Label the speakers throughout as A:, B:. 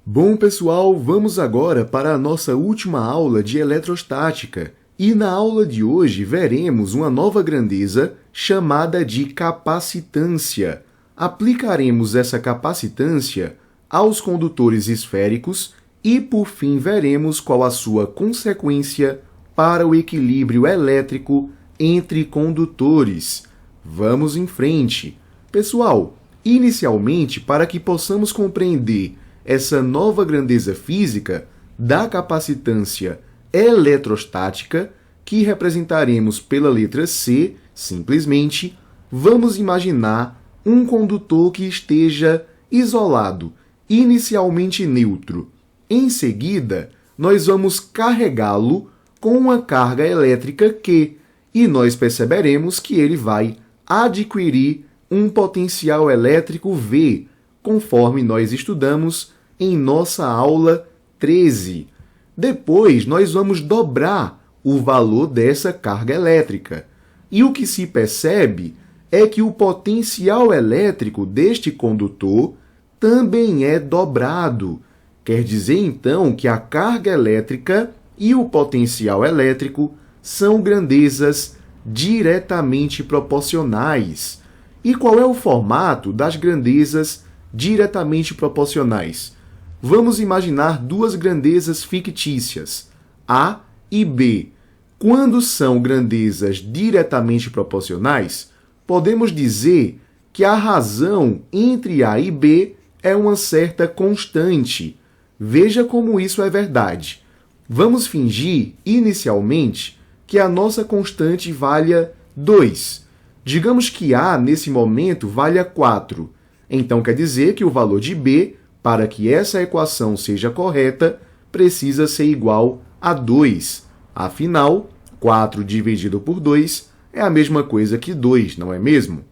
A: Bom, pessoal, vamos agora para a nossa última aula de eletrostática. E na aula de hoje veremos uma nova grandeza chamada de capacitância. Aplicaremos essa capacitância aos condutores esféricos e, por fim, veremos qual a sua consequência para o equilíbrio elétrico entre condutores. Vamos em frente. Pessoal, inicialmente, para que possamos compreender essa nova grandeza física da capacitância eletrostática, que representaremos pela letra C, simplesmente, vamos imaginar um condutor que esteja isolado, inicialmente neutro. Em seguida, nós vamos carregá-lo com uma carga elétrica Q, e nós perceberemos que ele vai adquirir um potencial elétrico V, conforme nós estudamos em nossa aula 13. Depois, nós vamos dobrar o valor dessa carga elétrica. E o que se percebe é que o potencial elétrico deste condutor também é dobrado. Quer dizer, então, que a carga elétrica e o potencial elétrico são grandezas diretamente proporcionais. E qual é o formato das grandezas diretamente proporcionais? Vamos imaginar duas grandezas fictícias, A e B. Quando são grandezas diretamente proporcionais, podemos dizer que a razão entre A e B é uma certa constante. Veja como isso é verdade. Vamos fingir, inicialmente, que a nossa constante valha 2. Digamos que A, nesse momento, valha 4. Então, quer dizer que o valor de B, para que essa equação seja correta, precisa ser igual a 2. Afinal, 4 dividido por 2 é a mesma coisa que 2, não é mesmo?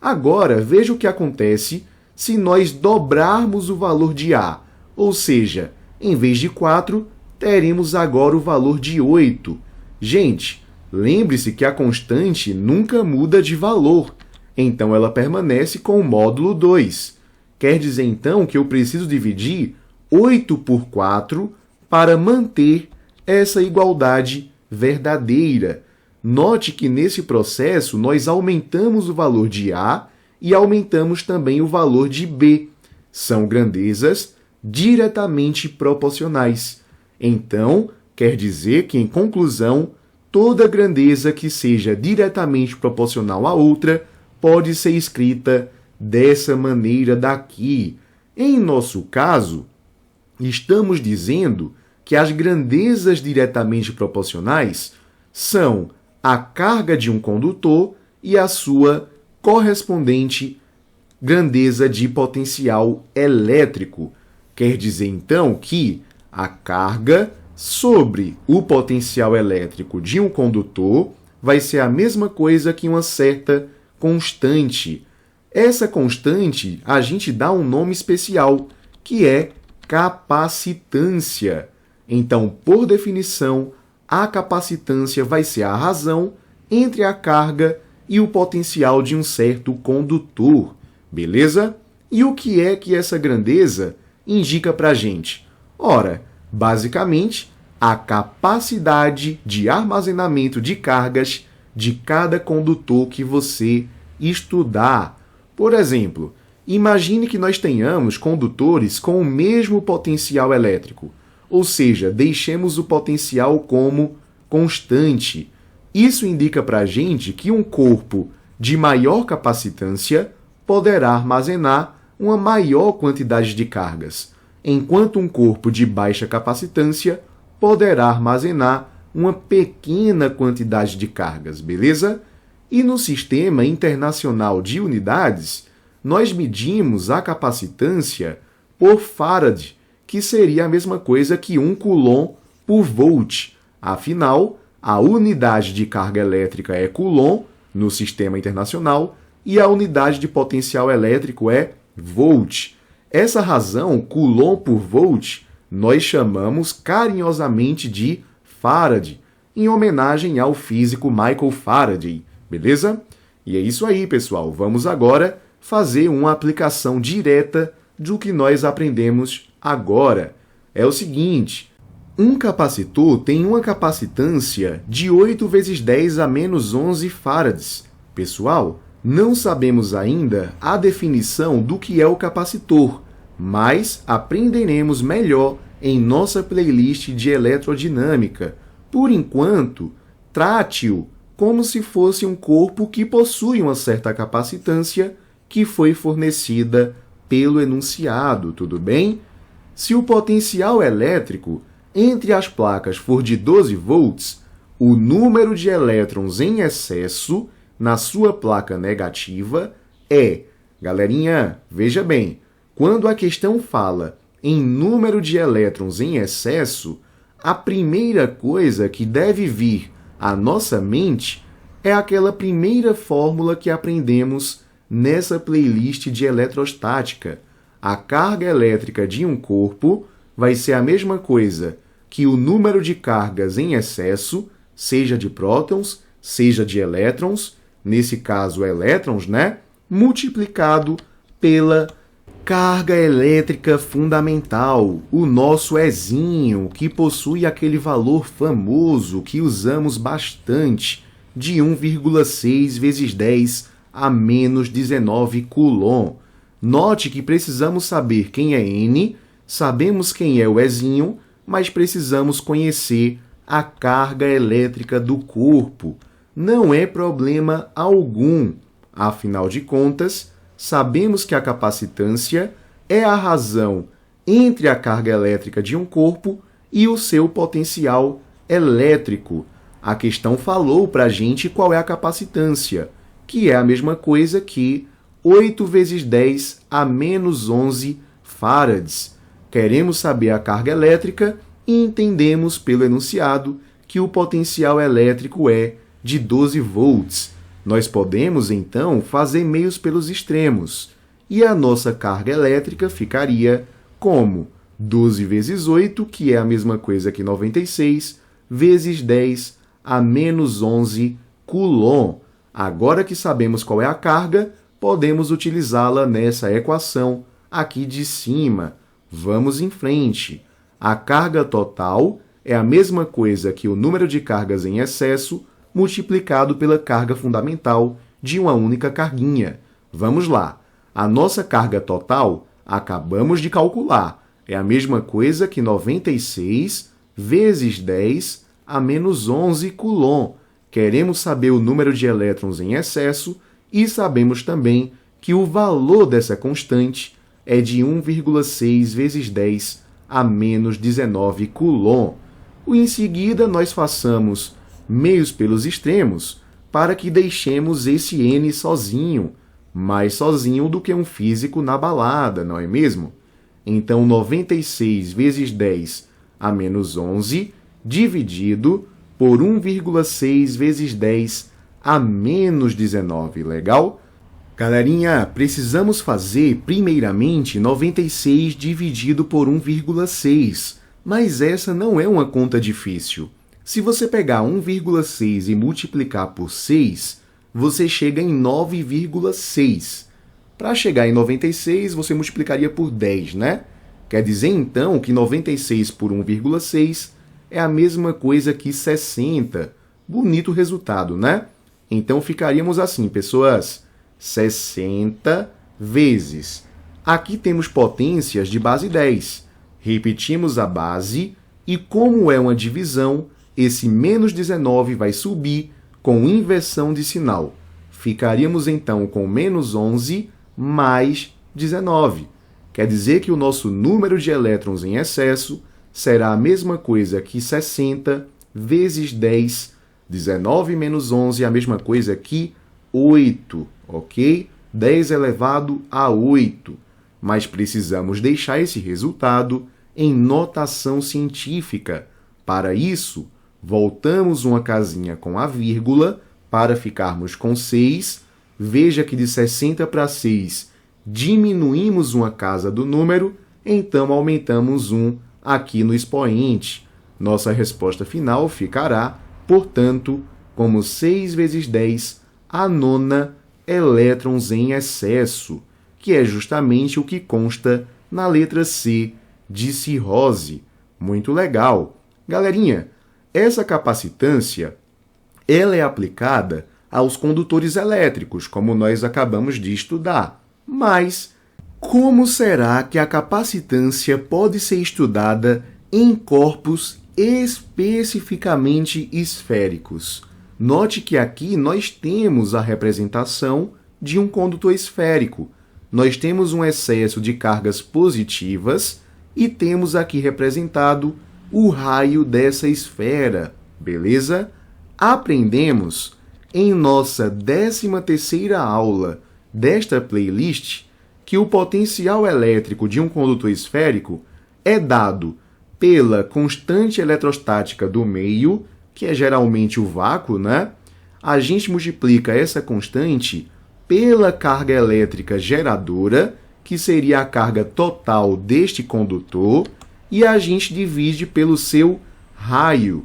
A: Agora, veja o que acontece se nós dobrarmos o valor de A. Ou seja, em vez de 4, teremos agora o valor de 8. Gente, lembre-se que a constante nunca muda de valor, então ela permanece com o módulo 2. Quer dizer, então, que eu preciso dividir 8 por 4 para manter essa igualdade verdadeira. Note que, nesse processo, nós aumentamos o valor de A e aumentamos também o valor de B. São grandezas diretamente proporcionais. Então, quer dizer que, em conclusão, toda grandeza que seja diretamente proporcional à outra pode ser escrita dessa maneira daqui. Em nosso caso, estamos dizendo que as grandezas diretamente proporcionais são a carga de um condutor e a sua correspondente grandeza de potencial elétrico. Quer dizer, então, que a carga sobre o potencial elétrico de um condutor vai ser a mesma coisa que uma certa constante. Essa constante a gente dá um nome especial, que é capacitância. Então, por definição, a capacitância vai ser a razão entre a carga e o potencial de um certo condutor. Beleza? E o que é que essa grandeza indica para a gente? Ora, basicamente, a capacidade de armazenamento de cargas de cada condutor que você estudar. Por exemplo, imagine que nós tenhamos condutores com o mesmo potencial elétrico, ou seja, deixemos o potencial como constante. Isso indica para a gente que um corpo de maior capacitância poderá armazenar uma maior quantidade de cargas, enquanto um corpo de baixa capacitância poderá armazenar uma pequena quantidade de cargas, beleza? E no Sistema Internacional de Unidades, nós medimos a capacitância por Farad, que seria a mesma coisa que 1 coulomb por volt. Afinal, a unidade de carga elétrica é coulomb no Sistema Internacional e a unidade de potencial elétrico é volt. Essa razão, coulomb por volt, nós chamamos carinhosamente de Farad, em homenagem ao físico Michael Faraday. Beleza? E é isso aí, pessoal. Vamos agora fazer uma aplicação direta do que nós aprendemos Agora, é o seguinte, um capacitor tem uma capacitância de 8 vezes 10 a menos 11 farads. Pessoal, não sabemos ainda a definição do que é o capacitor, mas aprenderemos melhor em nossa playlist de eletrodinâmica. Por enquanto, trate-o como se fosse um corpo que possui uma certa capacitância que foi fornecida pelo enunciado, tudo bem? Se o potencial elétrico entre as placas for de 12 volts, o número de elétrons em excesso na sua placa negativa é... Galerinha, veja bem, quando a questão fala em número de elétrons em excesso, a primeira coisa que deve vir à nossa mente é aquela primeira fórmula que aprendemos nessa playlist de eletrostática. A carga elétrica de um corpo vai ser a mesma coisa que o número de cargas em excesso, seja de prótons, seja de elétrons, nesse caso elétrons, né? Multiplicado pela carga elétrica fundamental, o nosso Ezinho, que possui aquele valor famoso que usamos bastante, de 1,6 vezes 10 a menos 19 coulomb. Note que precisamos saber quem é N, sabemos quem é o Ezinho, mas precisamos conhecer a carga elétrica do corpo. Não é problema algum. Afinal de contas, sabemos que a capacitância é a razão entre a carga elétrica de um corpo e o seu potencial elétrico. A questão falou para a gente qual é a capacitância, que é a mesma coisa que 8 vezes 10 a menos 11 farads. Queremos saber a carga elétrica e entendemos pelo enunciado que o potencial elétrico é de 12 volts. Nós podemos, então, fazer meios pelos extremos, e a nossa carga elétrica ficaria como 12 vezes 8, que é a mesma coisa que 96, vezes 10 a menos 11 coulomb. Agora que sabemos qual é a carga, podemos utilizá-la nessa equação aqui de cima. Vamos em frente. A carga total é a mesma coisa que o número de cargas em excesso multiplicado pela carga fundamental de uma única carguinha. Vamos lá. A nossa carga total acabamos de calcular. É a mesma coisa que 96 vezes 10 a menos 11 coulomb. Queremos saber o número de elétrons em excesso e sabemos também que o valor dessa constante é de 1,6 vezes 10 a menos 19 coulomb. Em seguida, nós façamos meios pelos extremos para que deixemos esse N sozinho, mais sozinho do que um físico na balada, não é mesmo? Então, 96 vezes 10 a menos 11 dividido por 1,6 vezes 10 a menos 19, legal? Galerinha, precisamos fazer, primeiramente, 96 dividido por 1,6, mas essa não é uma conta difícil. Se você pegar 1,6 e multiplicar por 6, você chega em 9,6. Para chegar em 96, você multiplicaria por 10, né? Quer dizer, então, que 96 por 1,6 é a mesma coisa que 60. Bonito resultado, né? Então, ficaríamos assim, pessoas. 60 vezes. Aqui temos potências de base 10. Repetimos a base e, como é uma divisão, esse menos 19 vai subir com inversão de sinal. Ficaríamos, então, com menos 11 mais 19. Quer dizer que o nosso número de elétrons em excesso será a mesma coisa que 60 vezes 10. 19 menos 11 é a mesma coisa que 8, ok? 10 elevado a 8. Mas precisamos deixar esse resultado em notação científica. Para isso, voltamos uma casinha com a vírgula para ficarmos com 6. Veja que de 60 para 6 diminuímos uma casa do número, então aumentamos 1 aqui no expoente. Nossa resposta final ficará, portanto, como 6 vezes 10 a nona elétrons em excesso, que é justamente o que consta na letra C de cirrose. Muito legal. Galerinha, essa capacitância ela é aplicada aos condutores elétricos, como nós acabamos de estudar. Mas como será que a capacitância pode ser estudada em corpos especificamente esféricos? Note que aqui nós temos a representação de um condutor esférico. Nós temos um excesso de cargas positivas e temos aqui representado o raio dessa esfera, beleza? Aprendemos em nossa 13ª aula desta playlist que o potencial elétrico de um condutor esférico é dado pela constante eletrostática do meio, que é geralmente o vácuo, né? A gente multiplica essa constante pela carga elétrica geradora, que seria a carga total deste condutor, e a gente divide pelo seu raio.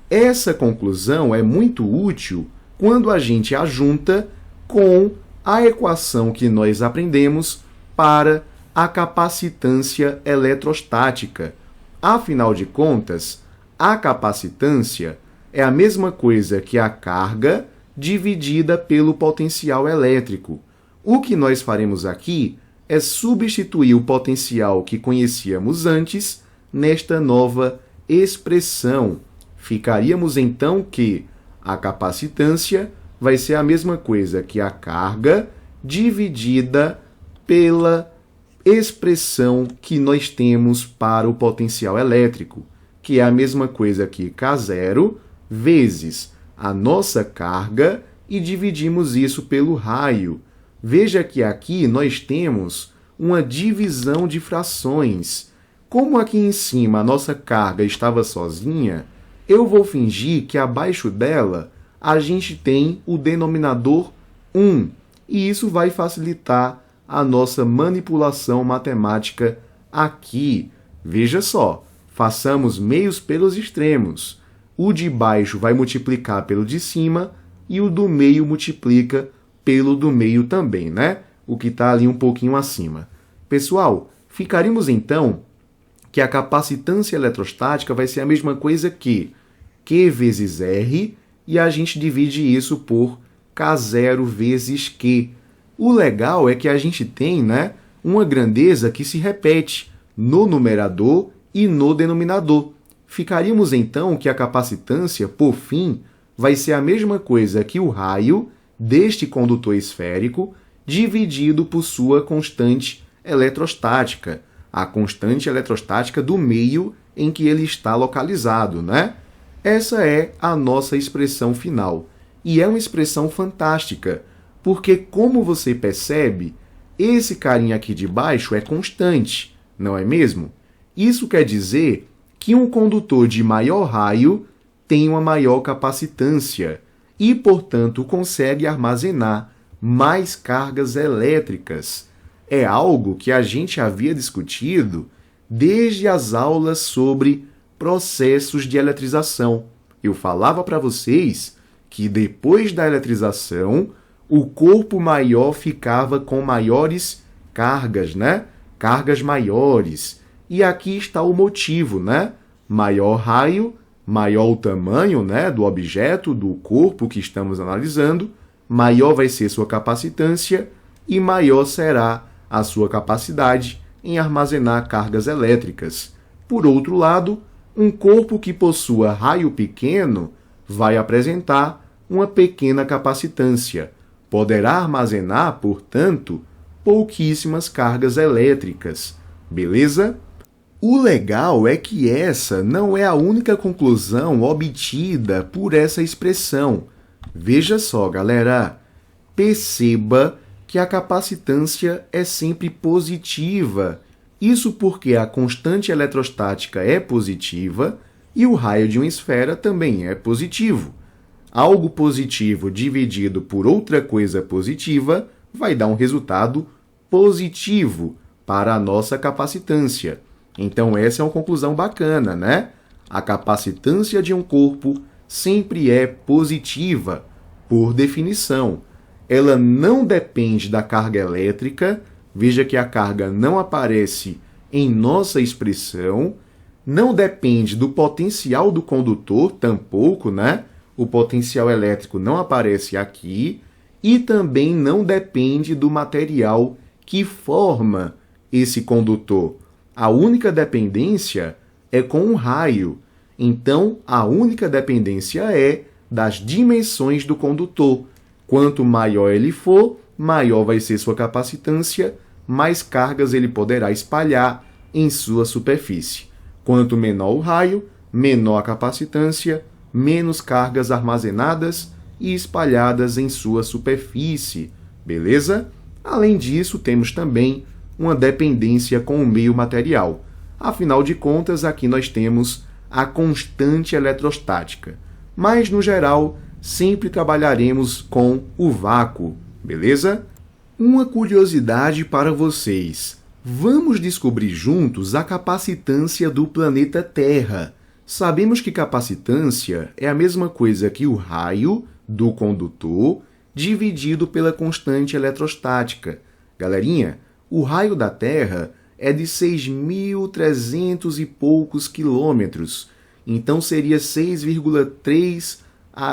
A: Essa conclusão é muito útil quando a gente a junta com a equação que nós aprendemos para a capacitância eletrostática. Afinal de contas, a capacitância é a mesma coisa que a carga dividida pelo potencial elétrico. O que nós faremos aqui é substituir o potencial que conhecíamos antes nesta nova expressão. Ficaríamos então que a capacitância vai ser a mesma coisa que a carga dividida pela expressão que nós temos para o potencial elétrico, que é a mesma coisa que K0 vezes a nossa carga e dividimos isso pelo raio. Veja que aqui nós temos uma divisão de frações. Como aqui em cima a nossa carga estava sozinha, eu vou fingir que abaixo dela a gente tem o denominador 1, e isso vai facilitar a nossa manipulação matemática aqui. Veja só, façamos meios pelos extremos. O de baixo vai multiplicar pelo de cima e o do meio multiplica pelo do meio também, né? O que está ali um pouquinho acima. Pessoal, ficaríamos então que a capacitância eletrostática vai ser a mesma coisa que Q vezes R, e a gente divide isso por K0 vezes Q. O legal é que a gente tem, né, uma grandeza que se repete no numerador e no denominador. Ficaríamos então que a capacitância, por fim, vai ser a mesma coisa que o raio deste condutor esférico dividido por sua constante eletrostática, a constante eletrostática do meio em que ele está localizado, né? Essa é a nossa expressão final. E é uma expressão fantástica, porque, como você percebe, esse carinha aqui de baixo é constante, não é mesmo? Isso quer dizer que um condutor de maior raio tem uma maior capacitância e, portanto, consegue armazenar mais cargas elétricas. É algo que a gente havia discutido desde as aulas sobre processos de eletrização. Eu falava para vocês que depois da eletrização, o corpo maior ficava com maiores cargas, né? Cargas maiores. E aqui está o motivo, né? Maior raio, maior o tamanho, né, do objeto, do corpo que estamos analisando, maior vai ser sua capacitância e maior será a sua capacidade em armazenar cargas elétricas. Por outro lado, um corpo que possua raio pequeno vai apresentar uma pequena capacitância. Poderá armazenar, portanto, pouquíssimas cargas elétricas. Beleza? O legal é que essa não é a única conclusão obtida por essa expressão. Veja só, galera. Perceba que a capacitância é sempre positiva. Isso porque a constante eletrostática é positiva e o raio de uma esfera também é positivo. Algo positivo dividido por outra coisa positiva vai dar um resultado positivo para a nossa capacitância. Então, essa é uma conclusão bacana, né? A capacitância de um corpo sempre é positiva, por definição. Ela não depende da carga elétrica. Veja que a carga não aparece em nossa expressão, não depende do potencial do condutor, tampouco, né? O potencial elétrico não aparece aqui, e também não depende do material que forma esse condutor. A única dependência é com um raio. Então, a única dependência é das dimensões do condutor. Quanto maior ele for, maior vai ser sua capacitância, mais cargas ele poderá espalhar em sua superfície. Quanto menor o raio, menor a capacitância, menos cargas armazenadas e espalhadas em sua superfície, beleza? Além disso, temos também uma dependência com o meio material. Afinal de contas, aqui nós temos a constante eletrostática. Mas, no geral, sempre trabalharemos com o vácuo, beleza? Uma curiosidade para vocês. Vamos descobrir juntos a capacitância do planeta Terra. Sabemos que capacitância é a mesma coisa que o raio do condutor dividido pela constante eletrostática. Galerinha, o raio da Terra é de 6.300 e poucos quilômetros. Então, seria 6,3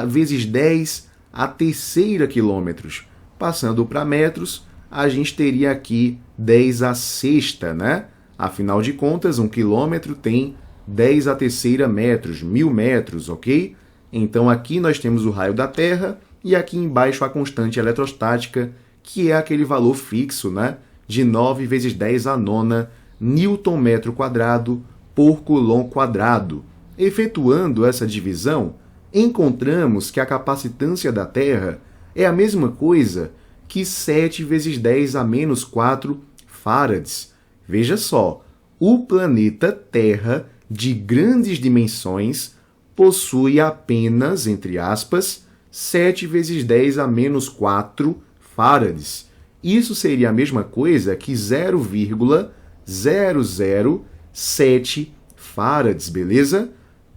A: vezes 10 a terceira quilômetros. Passando para metros, a gente teria aqui 10 a sexta, né? Afinal de contas, 1 quilômetro tem 10 a terceira metros, 1.000 metros, ok? Então, aqui nós temos o raio da Terra e aqui embaixo a constante eletrostática, que é aquele valor fixo, né? De 9 vezes 10 a nona Newton-metro quadrado por Coulomb quadrado. Efetuando essa divisão, encontramos que a capacitância da Terra é a mesma coisa que 7 vezes 10 a menos 4 farads. Veja só, o planeta Terra, de grandes dimensões, possui apenas, entre aspas, 7 vezes 10 a menos 4 farads. Isso seria a mesma coisa que 0,007 farads, beleza?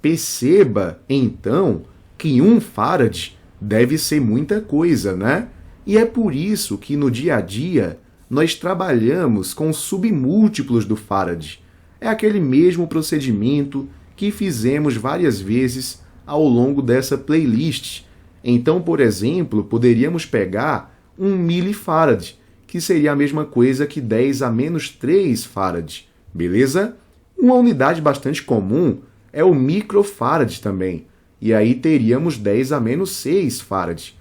A: Perceba, então, que 1 farad deve ser muita coisa, né? E é por isso que no dia a dia nós trabalhamos com submúltiplos do farad. É aquele mesmo procedimento que fizemos várias vezes ao longo dessa playlist. Então, por exemplo, poderíamos pegar 1 milifarad, que seria a mesma coisa que 10 a menos 3 farad, beleza? Uma unidade bastante comum é o microfarad também, e aí teríamos 10 a menos 6 farad.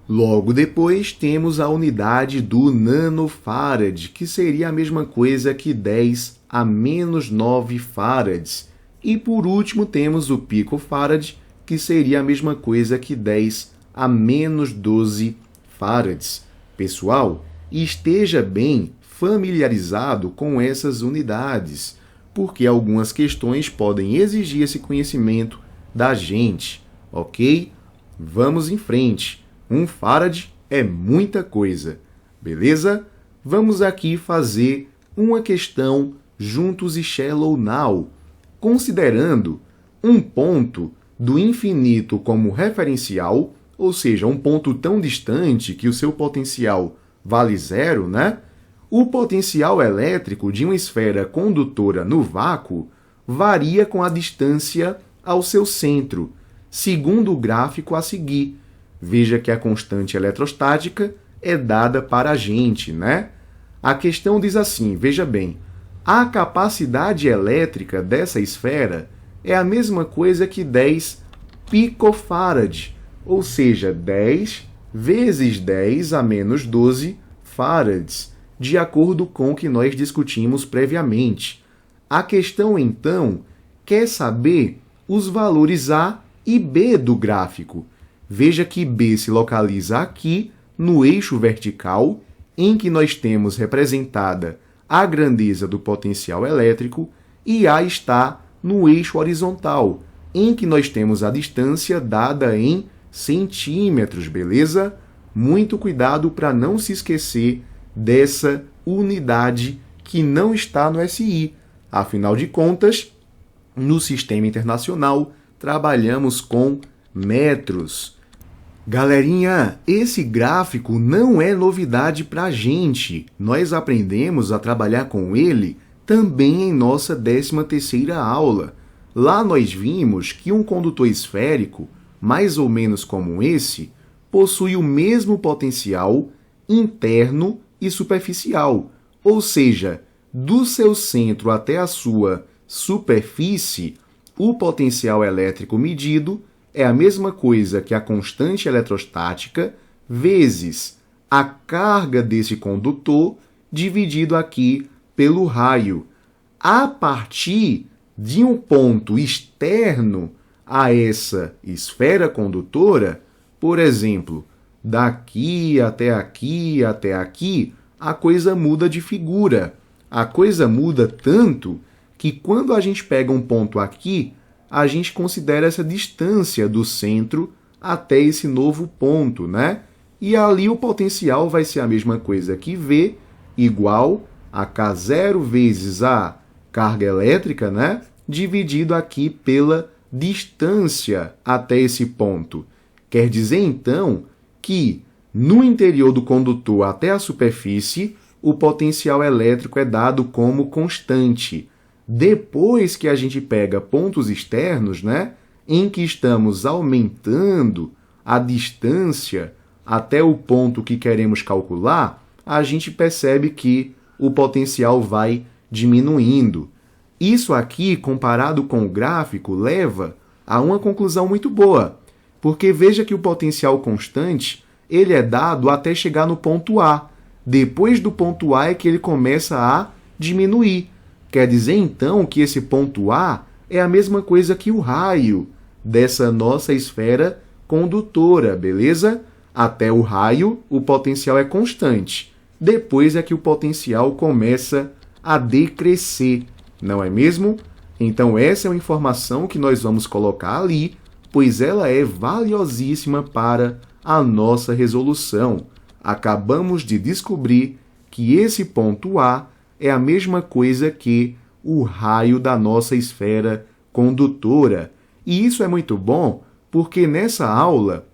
A: Logo depois temos a unidade do nanofarad, que seria a mesma coisa que 10 a menos 9 farads. E por último temos o picofarad, que seria a mesma coisa que 10 a menos 12 farads. Pessoal, esteja bem familiarizado com essas unidades, porque algumas questões podem exigir esse conhecimento da gente, ok? Vamos em frente. 1 farad é muita coisa, beleza? Vamos aqui fazer uma questão juntos e shallow now, considerando um ponto do infinito como referencial, ou seja, um ponto tão distante que o seu potencial vale zero, né? O potencial elétrico de uma esfera condutora no vácuo varia com a distância ao seu centro, segundo o gráfico a seguir. Veja que a constante eletrostática é dada para a gente, né? A questão diz assim, veja bem, a capacidade elétrica dessa esfera é a mesma coisa que 10 picofarad, ou seja, 10 vezes 10 a menos 12 farads, de acordo com o que nós discutimos previamente. A questão, então, quer saber os valores A e B do gráfico. Veja que B se localiza aqui, no eixo vertical, em que nós temos representada a grandeza do potencial elétrico, e A está no eixo horizontal, em que nós temos a distância dada em centímetros, beleza? Muito cuidado para não se esquecer dessa unidade que não está no SI. Afinal de contas, no sistema internacional, trabalhamos com metros. Galerinha, esse gráfico não é novidade para a gente. Nós aprendemos a trabalhar com ele também em nossa 13ª aula. Lá nós vimos que um condutor esférico, mais ou menos como esse, possui o mesmo potencial interno e superficial, ou seja, do seu centro até a sua superfície, o potencial elétrico medido é a mesma coisa que a constante eletrostática vezes a carga desse condutor dividido aqui pelo raio. A partir de um ponto externo a essa esfera condutora, por exemplo, daqui até aqui até aqui, a coisa muda de figura. A coisa muda tanto que quando a gente pega um ponto aqui, a gente considera essa distância do centro até esse novo ponto, né? E ali o potencial vai ser a mesma coisa que V igual a K0 vezes a carga elétrica, né? Dividido aqui pela distância até esse ponto. Quer dizer, então, que no interior do condutor até a superfície, o potencial elétrico é dado como constante. Depois que a gente pega pontos externos, né, em que estamos aumentando a distância até o ponto que queremos calcular, a gente percebe que o potencial vai diminuindo. Isso aqui, comparado com o gráfico, leva a uma conclusão muito boa, porque veja que o potencial constante ele é dado até chegar no ponto A. Depois do ponto A é que ele começa a diminuir. Quer dizer, então, que esse ponto A é a mesma coisa que o raio dessa nossa esfera condutora, beleza? Até o raio, o potencial é constante. Depois é que o potencial começa a decrescer, não é mesmo? Então, essa é uma informação que nós vamos colocar ali, pois ela é valiosíssima para a nossa resolução. Acabamos de descobrir que esse ponto A é a mesma coisa que o raio da nossa esfera condutora. E isso é muito bom porque nessa aula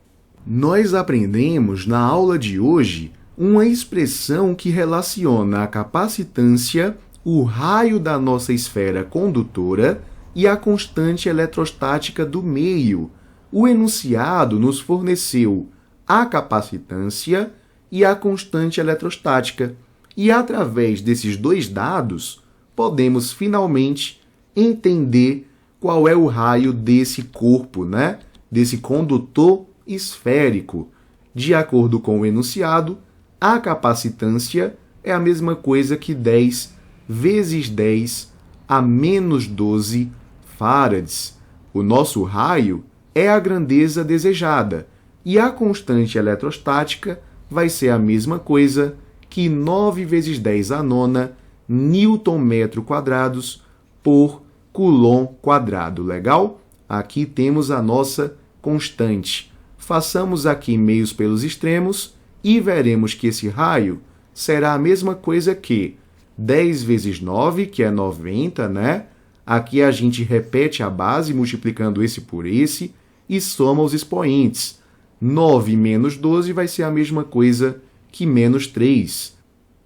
A: nós aprendemos, na aula de hoje, uma expressão que relaciona a capacitância, o raio da nossa esfera condutora e a constante eletrostática do meio. O enunciado nos forneceu a capacitância e a constante eletrostática. E através desses dois dados, podemos finalmente entender qual é o raio desse corpo, né? Desse condutor esférico. De acordo com o enunciado, a capacitância é a mesma coisa que 10 vezes 10 a menos 12 farads. O nosso raio é a grandeza desejada e a constante eletrostática vai ser a mesma coisa que 9 vezes 10 a nona Newton-metro quadrados por Coulomb quadrado. Legal? Aqui temos a nossa constante. Façamos aqui meios pelos extremos e veremos que esse raio será a mesma coisa que 10 vezes 9, que é 90, né? Aqui a gente repete a base multiplicando esse por esse e soma os expoentes. 9 menos 12 vai ser a mesma coisa que menos 3.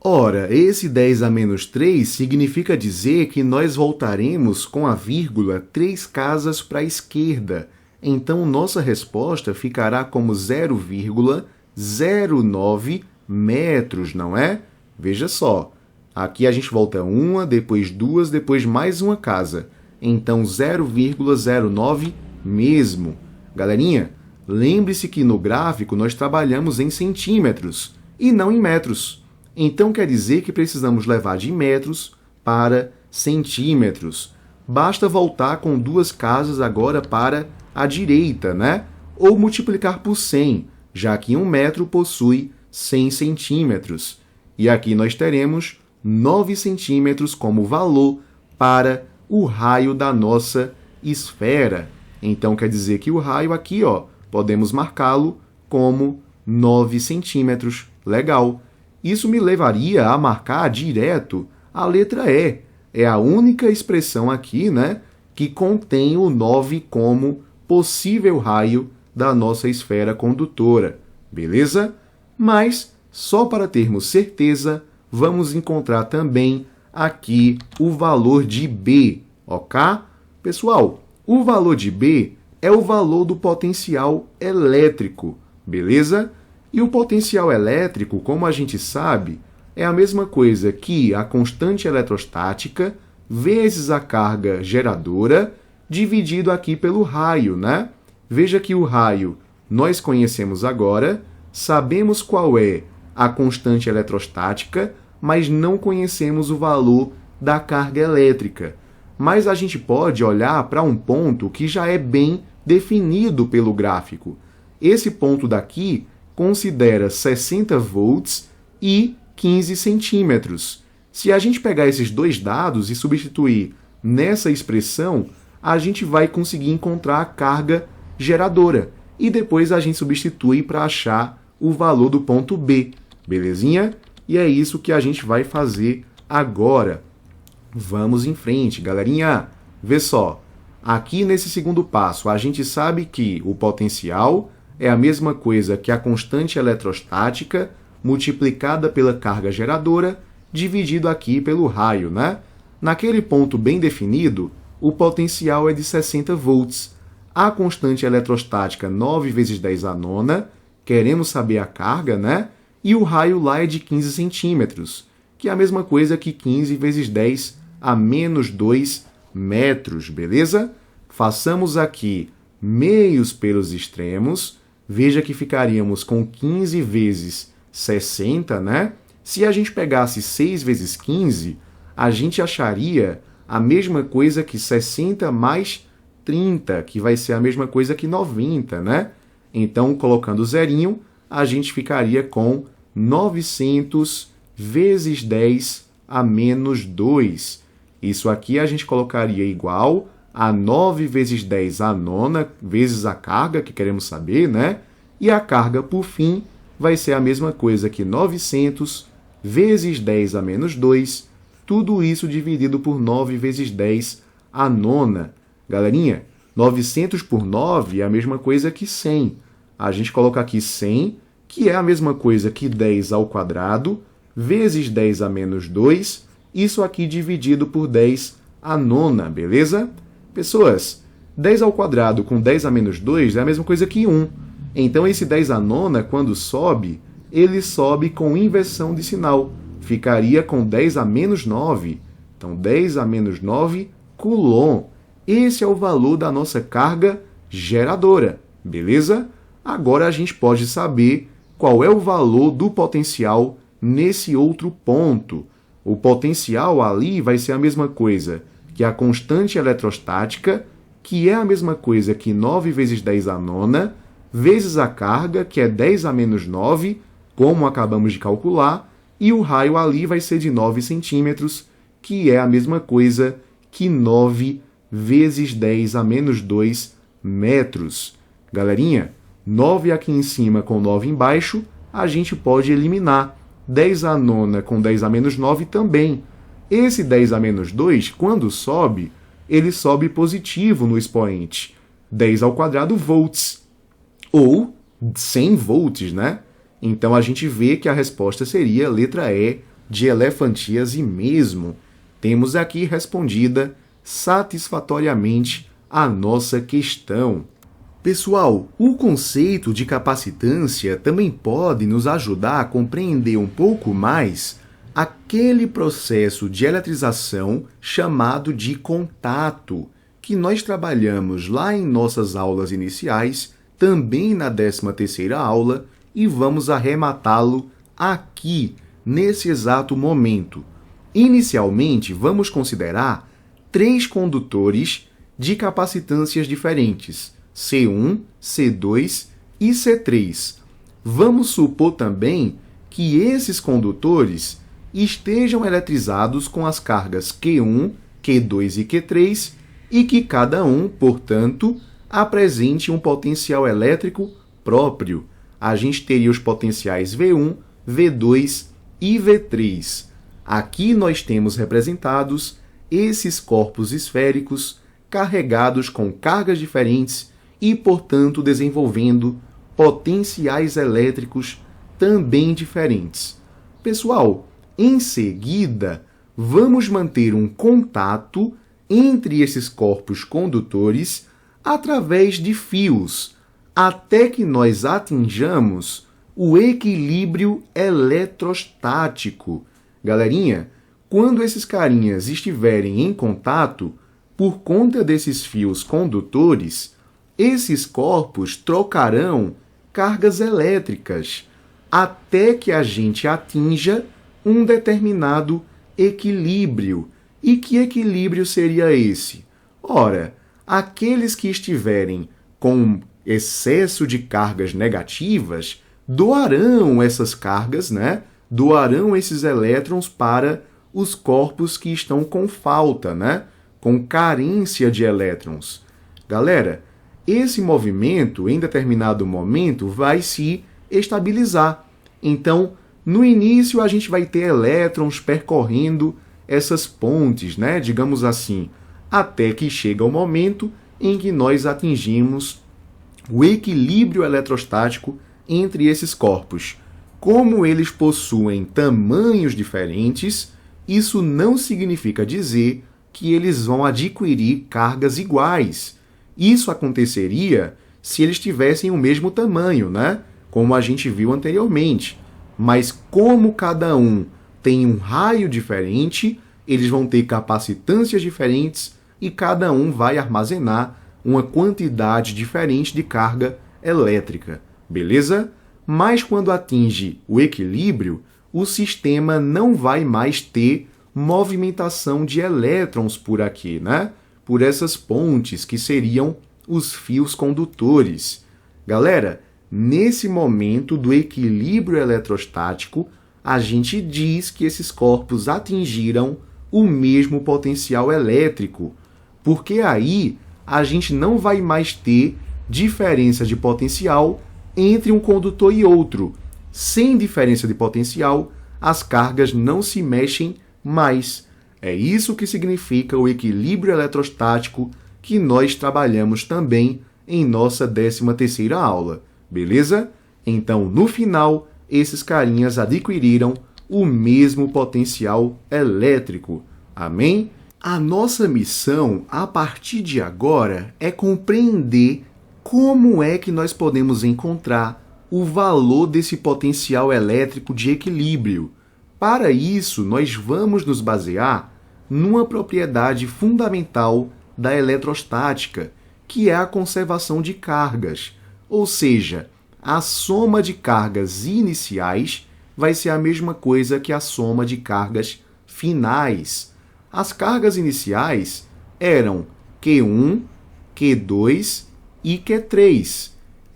A: Ora, esse 10 a menos 3 significa dizer que nós voltaremos com a vírgula 3 casas para a esquerda. Então, nossa resposta ficará como 0,09 metros, não é? Veja só, aqui a gente volta uma, depois duas, depois mais uma casa. Então, 0,09 mesmo. Galerinha, lembre-se que no gráfico nós trabalhamos em centímetros e não em metros. Então, quer dizer que precisamos levar de metros para centímetros. Basta voltar com duas casas agora para a direita, né? Ou multiplicar por 100, já que 1 metro possui 100 centímetros. E aqui nós teremos 9 centímetros como valor para o raio da nossa esfera. Então, quer dizer que o raio aqui, ó, podemos marcá-lo como 9 centímetros. Legal. Isso me levaria a marcar direto a letra E. É a única expressão aqui, né, que contém o 9 como possível raio da nossa esfera condutora. Beleza? Mas, só para termos certeza, vamos encontrar também aqui o valor de B, ok? Pessoal, o valor de B é o valor do potencial elétrico, beleza? E o potencial elétrico, como a gente sabe, é a mesma coisa que a constante eletrostática vezes a carga geradora dividido aqui pelo raio, né? Veja que o raio nós conhecemos agora, sabemos qual é a constante eletrostática, mas não conhecemos o valor da carga elétrica. Mas a gente pode olhar para um ponto que já é bem definido pelo gráfico. Esse ponto daqui considera 60 volts e 15 centímetros. Se a gente pegar esses dois dados e substituir nessa expressão, a gente vai conseguir encontrar a carga geradora. E depois a gente substitui para achar o valor do ponto B, belezinha? E é isso que a gente vai fazer agora. Vamos em frente, galerinha. Vê só, aqui nesse segundo passo, a gente sabe que o potencial é a mesma coisa que a constante eletrostática multiplicada pela carga geradora, dividido aqui pelo raio, né? Naquele ponto bem definido, o potencial é de 60 volts. A constante eletrostática 9 vezes 10 à nona, queremos saber a carga, né? E o raio lá é de 15 centímetros, que é a mesma coisa que 15 vezes 10 a menos 2 metros, beleza? Façamos aqui meios pelos extremos. Veja que ficaríamos com 15 vezes 60, né? Se a gente pegasse 6 vezes 15, a gente acharia a mesma coisa que 60 mais 30, que vai ser a mesma coisa que 90, né? Então, colocando o zerinho, a gente ficaria com 900 vezes 10 a menos 2. Isso aqui a gente colocaria igual a 9 vezes 10 à nona vezes a carga, que queremos saber, né? E a carga, por fim, vai ser a mesma coisa que 900 vezes 10 a menos 2, tudo isso dividido por 9 vezes 10 à nona. Galerinha, 900 por 9 é a mesma coisa que 100. A gente coloca aqui 100, que é a mesma coisa que 10 ao quadrado, vezes 10 a menos 2, isso aqui dividido por 10 à nona, beleza? Pessoas, 10 ao quadrado com 10 a menos 2 é a mesma coisa que 1. Então, esse 10 à nona, quando sobe, ele sobe com inversão de sinal. Ficaria com 10 a menos 9. Então, 10 a menos 9 coulomb. Esse é o valor da nossa carga geradora, beleza? Agora a gente pode saber qual é o valor do potencial nesse outro ponto. O potencial ali vai ser a mesma coisa que a constante eletrostática, que é a mesma coisa que 9 vezes 10 à nona, vezes a carga, que é 10 a menos 9, como acabamos de calcular, e o raio ali vai ser de 9 centímetros, que é a mesma coisa que 9 vezes 10 a menos 2 metros. Galerinha, 9 aqui em cima com 9 embaixo, a gente pode eliminar. 10 à nona com 10 a menos 9 também. Esse 10 a menos 2, quando sobe, ele sobe positivo no expoente. 10 ao quadrado volts. Ou 100 volts, né? Então, a gente vê que a resposta seria a letra E, de elefantíase mesmo. Temos aqui respondida satisfatoriamente a nossa questão. Pessoal, o conceito de capacitância também pode nos ajudar a compreender um pouco mais aquele processo de eletrização chamado de contato, que nós trabalhamos lá em nossas aulas iniciais, também na 13ª aula, e vamos arrematá-lo aqui, nesse exato momento. Inicialmente, vamos considerar 3 condutores de capacitâncias diferentes, C1, C2 e C3. Vamos supor também que esses condutores estejam eletrizados com as cargas Q1, Q2 e Q3 e que cada um, portanto, apresente um potencial elétrico próprio. A gente teria os potenciais V1, V2 e V3. Aqui nós temos representados esses corpos esféricos carregados com cargas diferentes e, portanto, desenvolvendo potenciais elétricos também diferentes. Pessoal, em seguida, vamos manter um contato entre esses corpos condutores através de fios, até que nós atinjamos o equilíbrio eletrostático. Galerinha, quando esses carinhas estiverem em contato, por conta desses fios condutores, esses corpos trocarão cargas elétricas até que a gente atinja um determinado equilíbrio. E que equilíbrio seria esse? Ora, aqueles que estiverem com excesso de cargas negativas doarão essas cargas, né? Doarão esses elétrons para os corpos que estão com falta, né? Com carência de elétrons. Galera, esse movimento, em determinado momento, vai se estabilizar. Então, no início, a gente vai ter elétrons percorrendo essas pontes, né? Digamos assim, até que chega o momento em que nós atingimos o equilíbrio eletrostático entre esses corpos. Como eles possuem tamanhos diferentes, isso não significa dizer que eles vão adquirir cargas iguais. Isso aconteceria se eles tivessem o mesmo tamanho, né? Como a gente viu anteriormente. Mas como cada um tem um raio diferente, eles vão ter capacitâncias diferentes e cada um vai armazenar uma quantidade diferente de carga elétrica. Beleza? Mas quando atinge o equilíbrio, o sistema não vai mais ter movimentação de elétrons por aqui, né? Por essas pontes que seriam os fios condutores. Galera, nesse momento do equilíbrio eletrostático, a gente diz que esses corpos atingiram o mesmo potencial elétrico, porque aí a gente não vai mais ter diferença de potencial entre um condutor e outro. Sem diferença de potencial, as cargas não se mexem mais. É isso que significa o equilíbrio eletrostático que nós trabalhamos também em nossa 13ª aula. Beleza? Então, no final, esses carinhas adquiriram o mesmo potencial elétrico. Amém? A nossa missão, a partir de agora, é compreender como é que nós podemos encontrar o valor desse potencial elétrico de equilíbrio. Para isso, nós vamos nos basear numa propriedade fundamental da eletrostática, que é a conservação de cargas. Ou seja, a soma de cargas iniciais vai ser a mesma coisa que a soma de cargas finais. As cargas iniciais eram Q1, Q2 e Q3.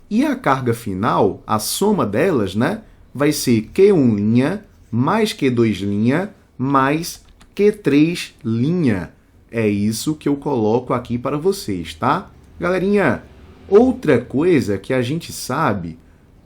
A: E a carga final, a soma delas, né, vai ser Q1' mais Q2' mais Q3'. É isso que eu coloco aqui para vocês, tá? Galerinha, outra coisa que a gente sabe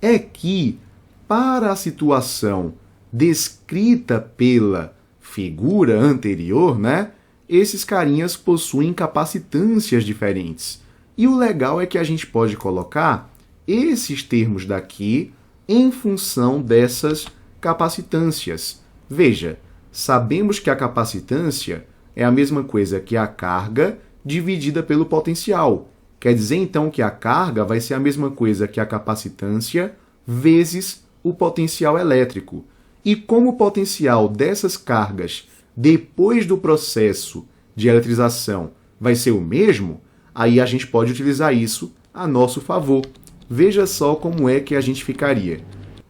A: é que, para a situação descrita pela figura anterior, né, esses carinhas possuem capacitâncias diferentes. E o legal é que a gente pode colocar esses termos daqui em função dessas capacitâncias. Veja, sabemos que a capacitância é a mesma coisa que a carga dividida pelo potencial. Quer dizer, então, que a carga vai ser a mesma coisa que a capacitância vezes o potencial elétrico. E como o potencial dessas cargas, depois do processo de eletrização, vai ser o mesmo, aí a gente pode utilizar isso a nosso favor. Veja só como é que a gente ficaria.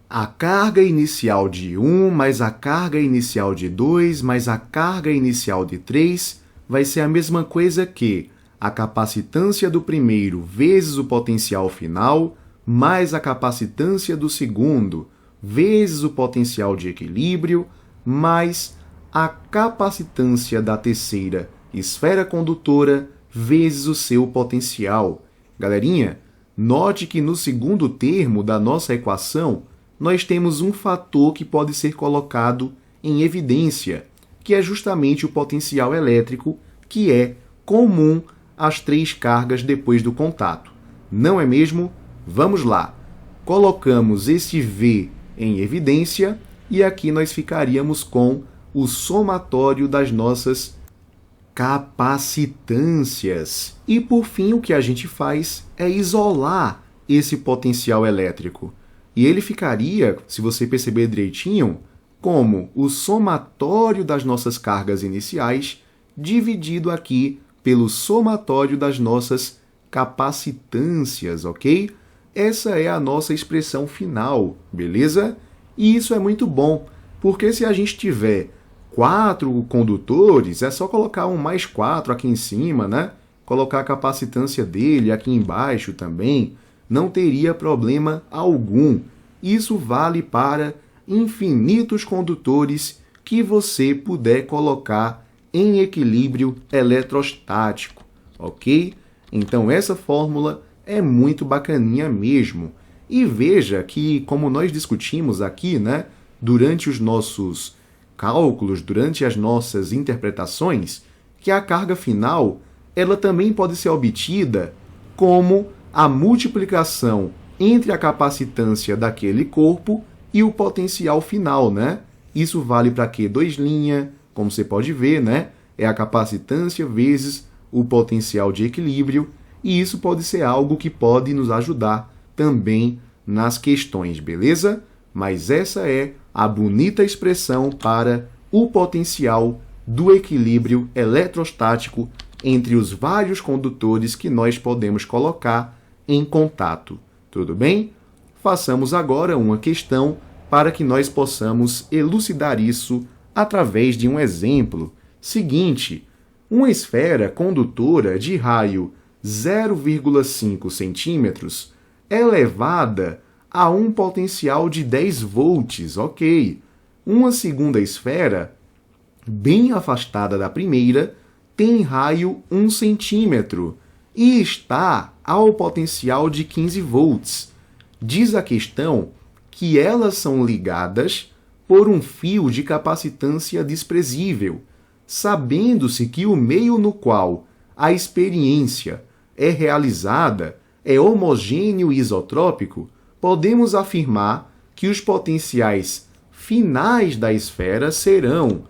A: A carga inicial de 1 mais a carga inicial de 2 mais a carga inicial de 3 vai ser a mesma coisa que a capacitância do primeiro vezes o potencial final mais a capacitância do segundo vezes o potencial de equilíbrio mais a capacitância da terceira esfera condutora vezes o seu potencial. Galerinha, note que no segundo termo da nossa equação, nós temos um fator que pode ser colocado em evidência, que é justamente o potencial elétrico, que é comum às três cargas depois do contato. Não é mesmo? Vamos lá. Colocamos esse V em evidência e aqui nós ficaríamos com o somatório das nossas capacitâncias. E, por fim, o que a gente faz é isolar esse potencial elétrico. E ele ficaria, se você perceber direitinho, como o somatório das nossas cargas iniciais dividido aqui pelo somatório das nossas capacitâncias, ok? Essa é a nossa expressão final, beleza? E isso é muito bom, porque se a gente tiver 4 condutores, é só colocar um mais 4 aqui em cima, né? Colocar a capacitância dele aqui embaixo também, não teria problema algum. Isso vale para infinitos condutores que você puder colocar em equilíbrio eletrostático, ok? Então essa fórmula é muito bacaninha mesmo. E veja que, como nós discutimos aqui, né, durante os nossos cálculos, durante as nossas interpretações, que a carga final ela também pode ser obtida como a multiplicação entre a capacitância daquele corpo e o potencial final, né? Isso vale para Q2', como você pode ver, né? É a capacitância vezes o potencial de equilíbrio, e isso pode ser algo que pode nos ajudar também nas questões, beleza? Mas essa é a bonita expressão para o potencial do equilíbrio eletrostático entre os vários condutores que nós podemos colocar em contato. Tudo bem? Façamos agora uma questão para que nós possamos elucidar isso através de um exemplo. Seguinte, uma esfera condutora de raio 0,5 centímetros é levada a um potencial de 10 volts, ok. Uma segunda esfera, bem afastada da primeira, tem raio 1 centímetro e está ao potencial de 15 volts. Diz a questão que elas são ligadas por um fio de capacitância desprezível, sabendo-se que o meio no qual a experiência é realizada é homogêneo e isotrópico, podemos afirmar que os potenciais finais da esfera serão...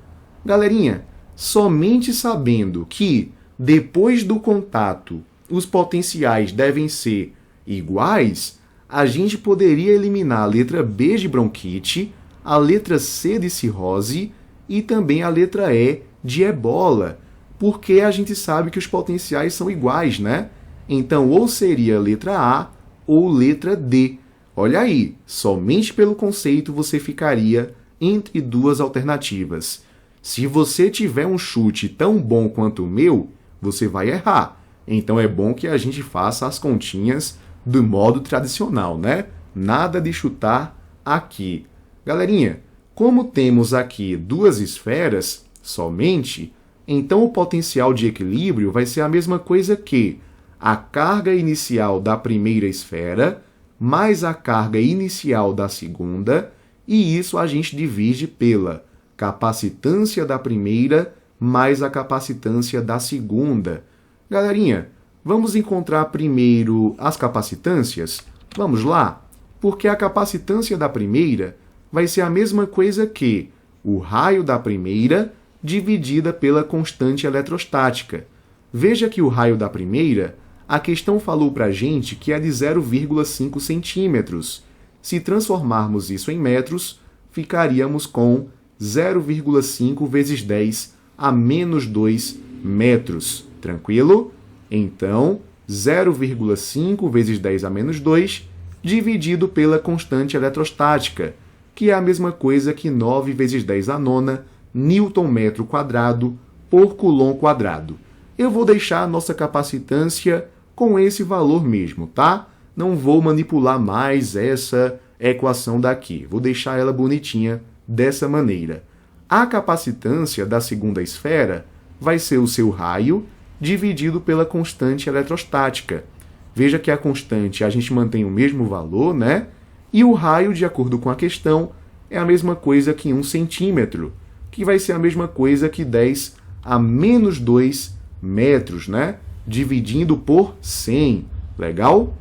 A: Galerinha, somente sabendo que, depois do contato, os potenciais devem ser iguais, a gente poderia eliminar a letra B de bronquite, a letra C de cirrose e também a letra E de ebola, porque a gente sabe que os potenciais são iguais, né? Então, ou seria a letra A ou letra D. Olha aí, somente pelo conceito você ficaria entre duas alternativas. Se você tiver um chute tão bom quanto o meu, você vai errar. Então é bom que a gente faça as continhas do modo tradicional, né? Nada de chutar aqui. Galerinha, como temos aqui duas esferas somente, então o potencial de equilíbrio vai ser a mesma coisa que a carga inicial da primeira esfera mais a carga inicial da segunda, e isso a gente divide pela capacitância da primeira mais a capacitância da segunda. Galerinha, vamos encontrar primeiro as capacitâncias? Vamos lá? Porque a capacitância da primeira vai ser a mesma coisa que o raio da primeira dividida pela constante eletrostática. Veja que o raio da primeira, a questão falou para a gente que é de 0,5 centímetros. Se transformarmos isso em metros, ficaríamos com 0,5 vezes 10 a menos 2 metros. Tranquilo? Então, 0,5 vezes 10 a menos 2 dividido pela constante eletrostática, que é a mesma coisa que 9 vezes 10 a nona Newton metro quadrado por Coulomb quadrado. Eu vou deixar a nossa capacitância com esse valor mesmo, tá? Não vou manipular mais essa equação daqui. Vou deixar ela bonitinha dessa maneira. A capacitância da segunda esfera vai ser o seu raio dividido pela constante eletrostática. Veja que a constante a gente mantém o mesmo valor, né? E o raio, de acordo com a questão, é a mesma coisa que 1 centímetro, que vai ser a mesma coisa que 10 a menos 2 metros, né? Dividindo por 100. Legal?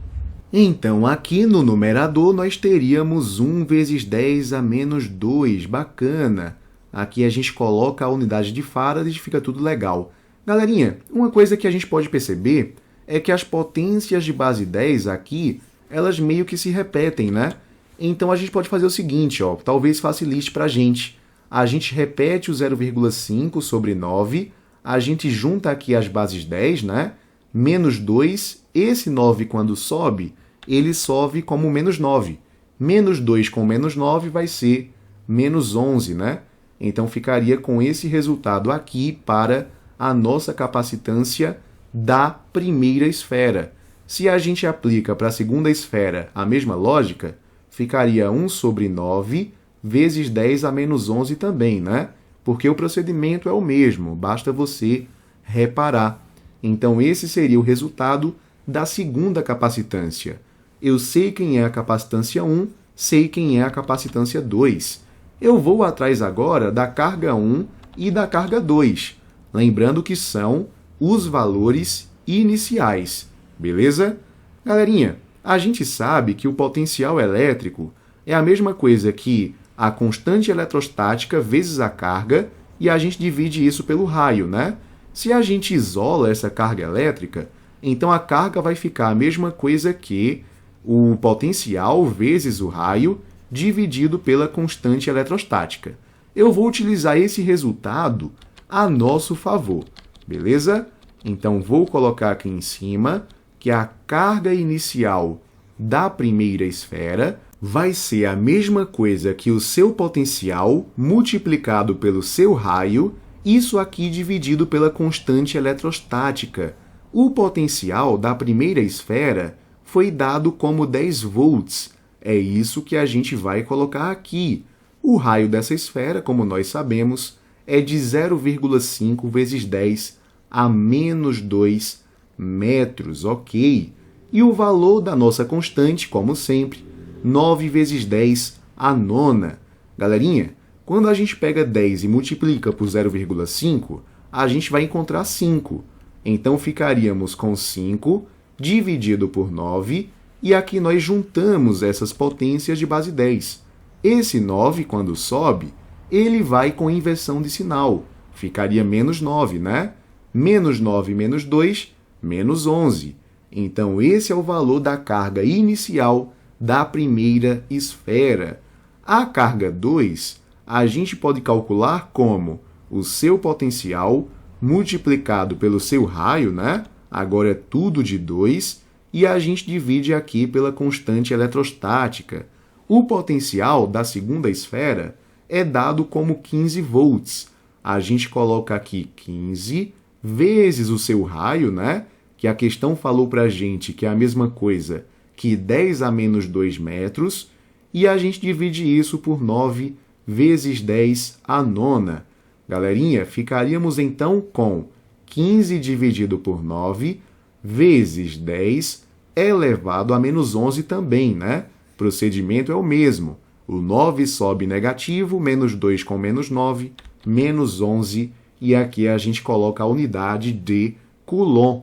A: Então, aqui no numerador, nós teríamos 1 vezes 10 a menos 2. Bacana. Aqui a gente coloca a unidade de Faraday e fica tudo legal. Galerinha, uma coisa que a gente pode perceber é que as potências de base 10 aqui, elas meio que se repetem, né? Então a gente pode fazer o seguinte, ó, talvez facilite para a gente. A gente repete o 0,5 sobre 9, a gente junta aqui as bases 10, né? Menos 2, esse 9 quando sobe, ele sobe como menos 9. Menos 2 com menos 9 vai ser menos 11, né? Então ficaria com esse resultado aqui para a nossa capacitância da primeira esfera. Se a gente aplica para a segunda esfera a mesma lógica, ficaria 1 sobre 9 vezes 10 a menos 11 também, né? Porque o procedimento é o mesmo, basta você reparar. Então, esse seria o resultado da segunda capacitância. Eu sei quem é a capacitância 1, sei quem é a capacitância 2. Eu vou atrás agora da carga 1 e da carga 2, lembrando que são os valores iniciais, beleza? Galerinha, a gente sabe que o potencial elétrico é a mesma coisa que a constante eletrostática vezes a carga e a gente divide isso pelo raio, né? Se a gente isola essa carga elétrica, então a carga vai ficar a mesma coisa que o potencial vezes o raio dividido pela constante eletrostática. Eu vou utilizar esse resultado a nosso favor, beleza? Então, vou colocar aqui em cima que a carga inicial da primeira esfera vai ser a mesma coisa que o seu potencial multiplicado pelo seu raio, isso aqui dividido pela constante eletrostática. O potencial da primeira esfera foi dado como 10 volts. É isso que a gente vai colocar aqui. O raio dessa esfera, como nós sabemos, é de 0,5 vezes 10 a menos 2 metros, ok? E o valor da nossa constante, como sempre, 9 vezes 10 a nona. Galerinha, quando a gente pega 10 e multiplica por 0,5, a gente vai encontrar 5. Então, ficaríamos com 5 dividido por 9, e aqui nós juntamos essas potências de base 10. Esse 9, quando sobe, ele vai com inversão de sinal. Ficaria menos 9, né? Menos 9 menos 2, menos 11. Então, esse é o valor da carga inicial da primeira esfera. A carga 2, a gente pode calcular como o seu potencial multiplicado pelo seu raio, né? Agora é tudo de 2, e a gente divide aqui pela constante eletrostática. O potencial da segunda esfera é dado como 15 volts. A gente coloca aqui 15 vezes o seu raio, né? Que a questão falou para a gente que é a mesma coisa que 10 a menos 2 metros, e a gente divide isso por 9 vezes 10 a nona. Galerinha, ficaríamos então com 15 dividido por 9 vezes 10 elevado a menos 11 também, né? Procedimento é o mesmo. O 9 sobe negativo, menos 2 com menos 9, menos 11, e aqui a gente coloca a unidade de Coulomb.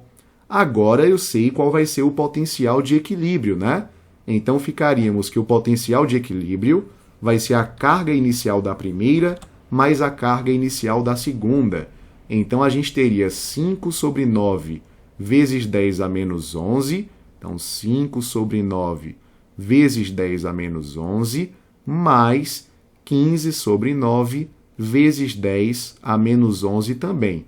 A: Agora eu sei qual vai ser o potencial de equilíbrio, né? Então ficaríamos que o potencial de equilíbrio vai ser a carga inicial da primeira mais a carga inicial da segunda. Então a gente teria 5 sobre 9 vezes 10 a menos 11, então 5 sobre 9 vezes 10 a menos 11, mais 15 sobre 9 vezes 10 a menos 11 também.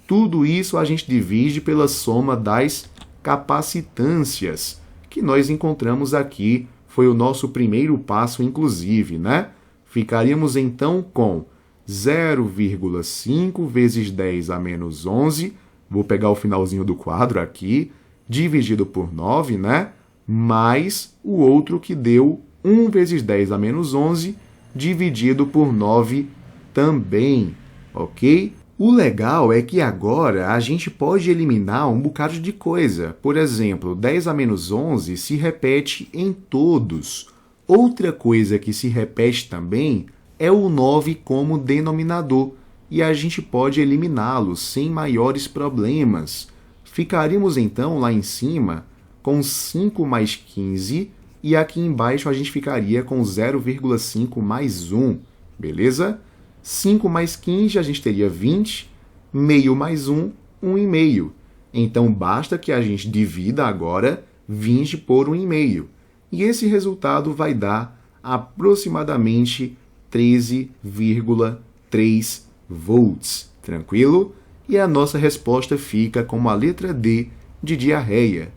A: Tudo isso a gente divide pela soma das capacitâncias, que nós encontramos aqui, foi o nosso primeiro passo, inclusive, né? Ficaríamos então com 0,5 vezes 10 a menos 11, vou pegar o finalzinho do quadro aqui, dividido por 9, né? Mais o outro que deu 1 vezes 10 a menos 11, dividido por 9 também, ok? O legal é que agora a gente pode eliminar um bocado de coisa. Por exemplo, 10 a menos 11 se repete em todos. Outra coisa que se repete também é o 9 como denominador, e a gente pode eliminá-lo sem maiores problemas. Ficaríamos então lá em cima com 5 mais 15, e aqui embaixo a gente ficaria com 0,5 mais 1, beleza? 5 mais 15, a gente teria 20. Meio mais 1, 1,5. Então, basta que a gente divida agora 20 por 1,5. E esse resultado vai dar aproximadamente 13,3 volts. Tranquilo? E a nossa resposta fica como a letra D de diarreia.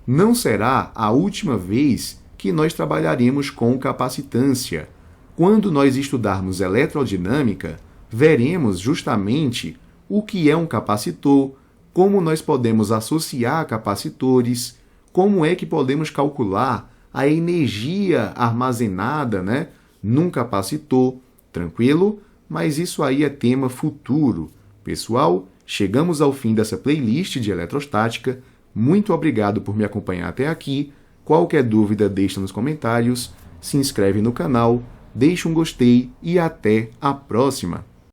A: Não será a última vez que nós trabalharemos com capacitância. Quando nós estudarmos eletrodinâmica, veremos justamente o que é um capacitor, como nós podemos associar capacitores, como é que podemos calcular a energia armazenada, num capacitor. Tranquilo? Mas isso aí é tema futuro. Pessoal, chegamos ao fim dessa playlist de eletrostática. Muito obrigado por me acompanhar até aqui. Qualquer dúvida, deixa nos comentários. Se inscreve no canal, deixa um gostei e até a próxima!